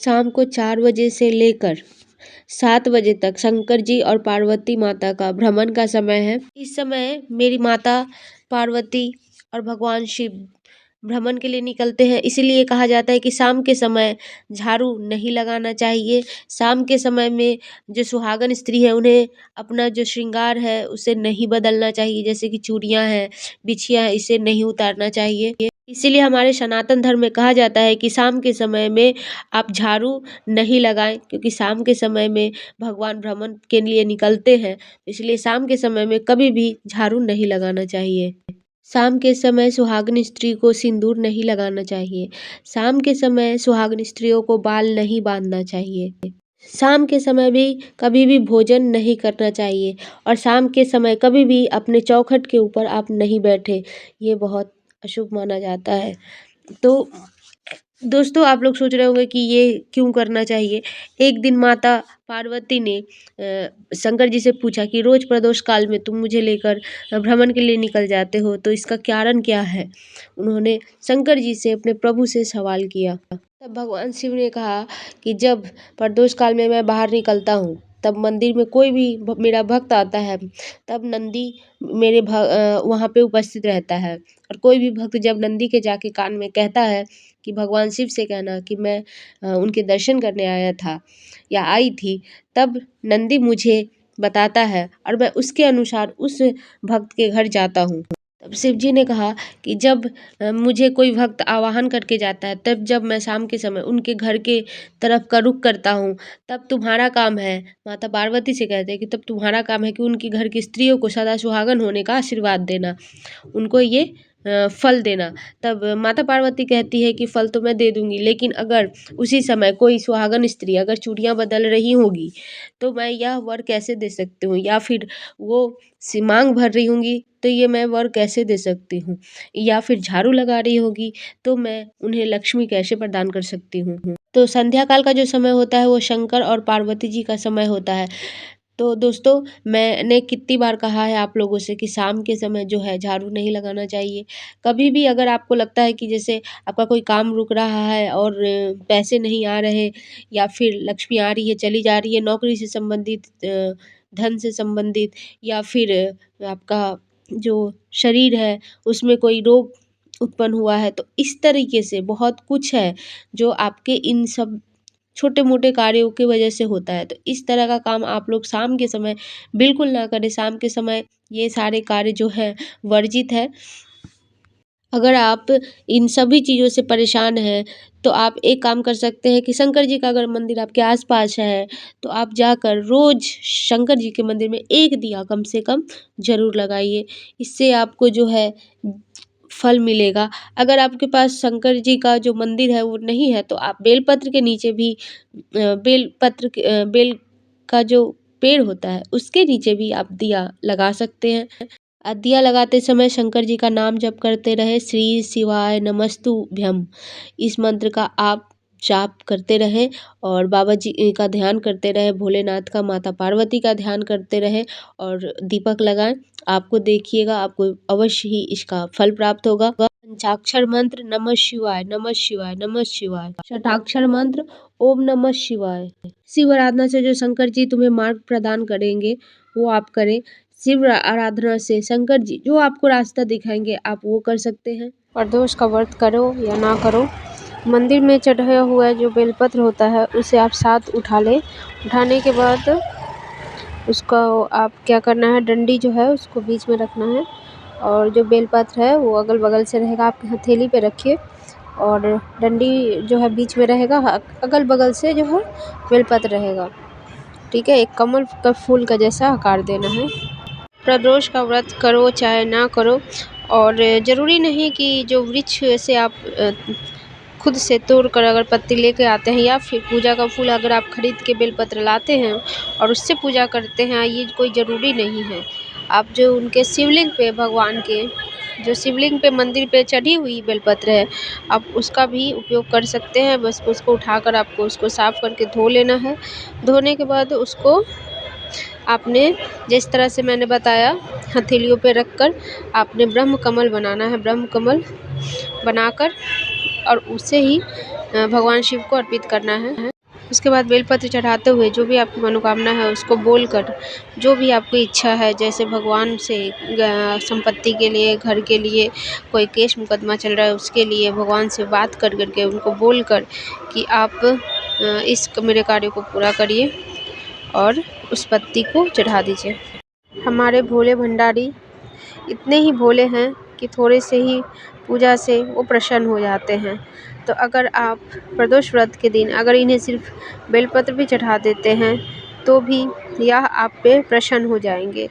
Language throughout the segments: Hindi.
शाम को 4 बजे से लेकर 7 बजे तक शंकर जी और पार्वती माता का भ्रमण का समय है। इस समय मेरी माता पार्वती और भगवान शिव भ्रमण के लिए निकलते हैं, इसीलिए कहा जाता है कि शाम के समय झाड़ू नहीं लगाना चाहिए। शाम के समय में जो सुहागन स्त्री है उन्हें अपना जो श्रृंगार है उसे नहीं बदलना चाहिए, जैसे कि चूड़ियाँ हैं, बिछिया है, इसे नहीं उतारना चाहिए। इसीलिए हमारे सनातन धर्म में कहा जाता है कि शाम के समय में आप झाड़ू नहीं लगाएं, क्योंकि शाम के समय में भगवान भ्रमण के लिए निकलते हैं, इसलिए शाम के समय में कभी भी झाड़ू नहीं लगाना चाहिए। शाम के समय सुहागन स्त्री को सिंदूर नहीं लगाना चाहिए। शाम के समय सुहागन स्त्रियों को बाल नहीं बांधना चाहिए। शाम के समय भी कभी भी भोजन नहीं करना चाहिए और शाम के समय कभी भी अपने चौखट के ऊपर आप नहीं बैठे, ये बहुत अशुभ माना जाता है। तो दोस्तों, आप लोग सोच रहे होंगे कि ये क्यों करना चाहिए। एक दिन माता पार्वती ने शंकर जी से पूछा कि रोज प्रदोष काल में तुम मुझे लेकर भ्रमण के लिए निकल जाते हो, तो इसका कारण क्या है। उन्होंने शंकर जी से, अपने प्रभु से सवाल किया। तब भगवान शिव ने कहा कि जब प्रदोष काल में मैं बाहर निकलता हूँ, तब मंदिर में कोई भी मेरा भक्त आता है, तब नंदी मेरे वहाँ पे उपस्थित रहता है। और कोई भी भक्त जब नंदी के जाके कान में कहता है कि भगवान शिव से कहना कि मैं उनके दर्शन करने आया था या आई थी, तब नंदी मुझे बताता है और मैं उसके अनुसार उस भक्त के घर जाता हूँ। तब शिव जी ने कहा कि जब मुझे कोई भक्त आवाहन करके जाता है, तब जब मैं शाम के समय उनके घर के तरफ का रुख करता हूँ, तब तुम्हारा काम है, माता पार्वती से कहते हैं कि तब तुम्हारा काम है कि उनके घर की स्त्रियों को सदा सुहागन होने का आशीर्वाद देना, उनको ये फल देना। तब माता पार्वती कहती है कि फल तो मैं दे दूंगी, लेकिन अगर उसी समय कोई सुहागन स्त्री अगर चूड़ियाँ बदल रही होगी, तो मैं यह वर कैसे दे सकती हूँ, या फिर वो मांग भर रही होंगी तो ये मैं वर कैसे दे सकती हूँ, या फिर झाड़ू लगा रही होगी तो मैं उन्हें लक्ष्मी कैसे प्रदान कर सकती हूँ। तो संध्या काल का जो समय होता है वो शंकर और पार्वती जी का समय होता है। तो दोस्तों, मैंने कितनी बार कहा है आप लोगों से कि शाम के समय जो है झाड़ू नहीं लगाना चाहिए। कभी भी अगर आपको लगता है कि जैसे आपका कोई काम रुक रहा है और पैसे नहीं आ रहे, या फिर लक्ष्मी आ रही है चली जा रही है, नौकरी से संबंधित, धन से संबंधित, या फिर आपका जो शरीर है उसमें कोई रोग उत्पन्न हुआ है, तो इस तरीके से बहुत कुछ है जो आपके इन सब छोटे-मोटे कार्यों की वजह से होता है। तो इस तरह का काम आप लोग शाम के समय बिल्कुल ना करें। शाम के समय ये सारे कार्य जो है वर्जित है। अगर आप इन सभी चीज़ों से परेशान हैं, तो आप एक काम कर सकते हैं कि शंकर जी का अगर मंदिर आपके आस-पास है, तो आप जाकर रोज़ शंकर जी के मंदिर में 1 दिया कम से कम ज़रूर लगाइए। इससे आपको जो है फल मिलेगा। अगर आपके पास शंकर जी का जो मंदिर है वो नहीं है, तो आप बेलपत्र के नीचे भी बेल का जो पेड़ होता है उसके नीचे भी आप दिया लगा सकते हैं। दिया लगाते समय शंकर जी का नाम जप करते रहे, श्री शिवाय नमस्तुभ्यम, इस मंत्र का आप जाप करते रहें और बाबा जी का ध्यान करते रहें, भोलेनाथ का, माता पार्वती का ध्यान करते रहें और दीपक लगाएं। आपको देखिएगा, आपको अवश्य ही इसका फल प्राप्त होगा। पंचाक्षर मंत्र नमः शिवाय नमः शिवाय नमः शिवाय, षटाक्षर मंत्र ओम नमः शिवाय। शिव आराधना से जो शंकर जी तुम्हें मार्ग प्रदान करेंगे वो आप करें। शिव आराधना से शंकर जी जो आपको रास्ता दिखाएंगे आप वो कर सकते हैं। प्रदोष का व्रत करो या ना करो, मंदिर में चढ़ाया हुआ जो बेलपत्र होता है उसे आप साथ उठा लें। उठाने के बाद उसका आप क्या करना है, डंडी जो है उसको बीच में रखना है और जो बेलपत्र है वो अगल बगल से रहेगा, आपकी हथेली पे रखिए और डंडी जो है बीच में रहेगा, अगल बगल से जो है बेलपत्र रहेगा। ठीक है, एक कमल का फूल का जैसा आकार देना है। प्रदोष का व्रत करो चाहे ना करो, और ज़रूरी नहीं कि जो वृक्ष से आप खुद से तोड़ कर अगर पत्ती लेके आते हैं, या फिर पूजा का फूल अगर आप खरीद के बेलपत्र लाते हैं और उससे पूजा करते हैं, ये कोई ज़रूरी नहीं है। आप जो उनके शिवलिंग पे, भगवान के जो शिवलिंग पे मंदिर पे चढ़ी हुई बेलपत्र है, आप उसका भी उपयोग कर सकते हैं। बस उसको उठाकर आपको उसको साफ़ करके धो लेना है। धोने के बाद उसको आपने जिस तरह से मैंने बताया हथेलियों पे रखकर आपने ब्रह्म कमल बनाना है। ब्रह्म कमल बनाकर और उसे ही भगवान शिव को अर्पित करना है। उसके बाद बेलपत्र चढ़ाते हुए जो भी आपकी मनोकामना है उसको बोलकर, जो भी आपकी इच्छा है, जैसे भगवान से संपत्ति के लिए, घर के लिए, कोई केस मुकदमा चल रहा है उसके लिए, भगवान से बात कर करके उनको बोलकर कि आप इस मेरे कार्य को पूरा करिए और उस पत्ती को चढ़ा दीजिए। हमारे भोले भंडारी इतने ही भोले हैं कि थोड़े से ही पूजा से वो प्रसन्न हो जाते हैं। तो अगर आप प्रदोष व्रत के दिन अगर इन्हें सिर्फ बेलपत्र भी चढ़ा देते हैं तो भी यह आप पे प्रसन्न हो जाएंगे।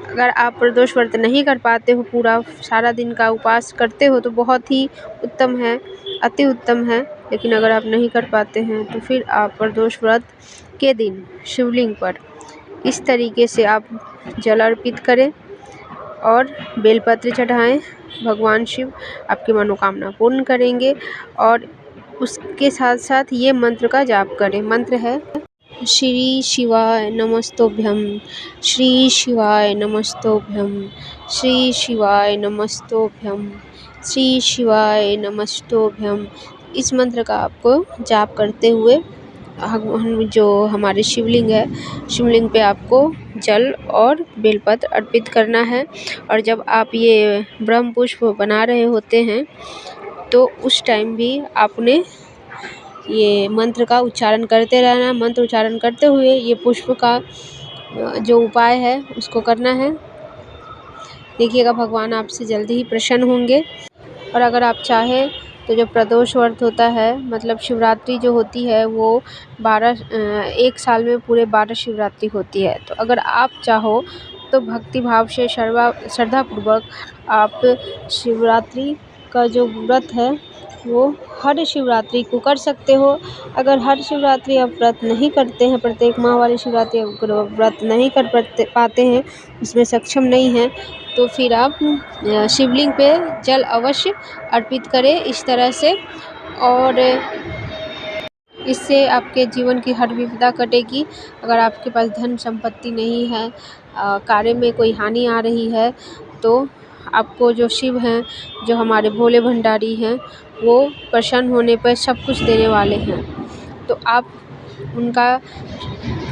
अगर आप प्रदोष व्रत नहीं कर पाते हो, पूरा सारा दिन का उपवास करते हो तो बहुत ही उत्तम है, अति उत्तम है। लेकिन अगर आप नहीं कर पाते हैं तो फिर आप प्रदोष व्रत के दिन शिवलिंग पर इस तरीके से आप जल अर्पित करें और बेलपत्र चढ़ाएं। भगवान शिव आपकी मनोकामना पूर्ण करेंगे। और उसके साथ साथ ये मंत्र का जाप करें। मंत्र है श्री शिवाय नमस्तोभ्यम, श्री शिवाय नमस्तोभ्यम, श्री शिवाय नमस्तोभ्यम, श्री शिवाय नमस्तोभ्यम। इस मंत्र का आपको जाप करते हुए हम जो हमारे शिवलिंग है, शिवलिंग पे आपको जल और बेलपत्र अर्पित करना है। और जब आप ये ब्रह्म पुष्प बना रहे होते हैं तो उस टाइम भी आपने ये मंत्र का उच्चारण करते रहना। मंत्र उच्चारण करते हुए ये पुष्प का जो उपाय है उसको करना है। देखिएगा भगवान आपसे जल्दी ही प्रसन्न होंगे। और अगर आप चाहें तो जो प्रदोष व्रत होता है, मतलब शिवरात्रि जो होती है वो 1 साल में पूरे 12 शिवरात्रि होती है। तो अगर आप चाहो तो भक्ति भाव से श्रद्धापूर्वक आप शिवरात्रि का जो व्रत है वो हर शिवरात्रि को कर सकते हो। अगर हर शिवरात्रि आप व्रत नहीं करते हैं, प्रत्येक माह वाली शिवरात्रि अगर व्रत नहीं कर पाते हैं, उसमें सक्षम नहीं हैं, तो फिर आप शिवलिंग पे जल अवश्य अर्पित करें इस तरह से। और इससे आपके जीवन की हर विपदा कटेगी। अगर आपके पास धन संपत्ति नहीं है, कार्य में कोई हानि आ रही है, तो आपको जो शिव हैं, जो हमारे भोले भंडारी हैं, वो प्रसन्न होने पर सब कुछ देने वाले हैं। तो आप उनका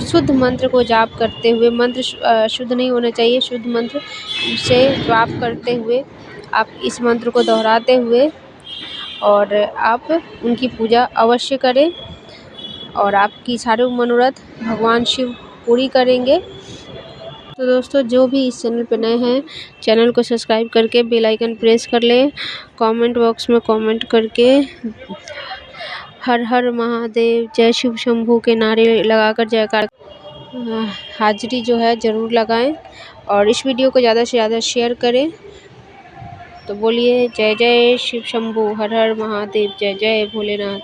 शुद्ध मंत्र को जाप करते हुए, मंत्र शुद्ध नहीं होना चाहिए, शुद्ध मंत्र से जाप करते हुए आप इस मंत्र को दोहराते हुए और आप उनकी पूजा अवश्य करें और आपकी सारे मनोरथ भगवान शिव पूरी करेंगे। तो दोस्तों, जो भी इस चैनल पे नए हैं, चैनल को सब्सक्राइब करके बेल आइकन प्रेस कर लें। कमेंट बॉक्स में कमेंट करके हर हर महादेव, जय शिव शंभू के नारे लगाकर जयकार हाजिरी जो है ज़रूर लगाएं। और इस वीडियो को ज़्यादा से ज़्यादा शेयर करें। तो बोलिए जय जय शिव शंभू, हर हर महादेव, जय जय भोलेनाथ।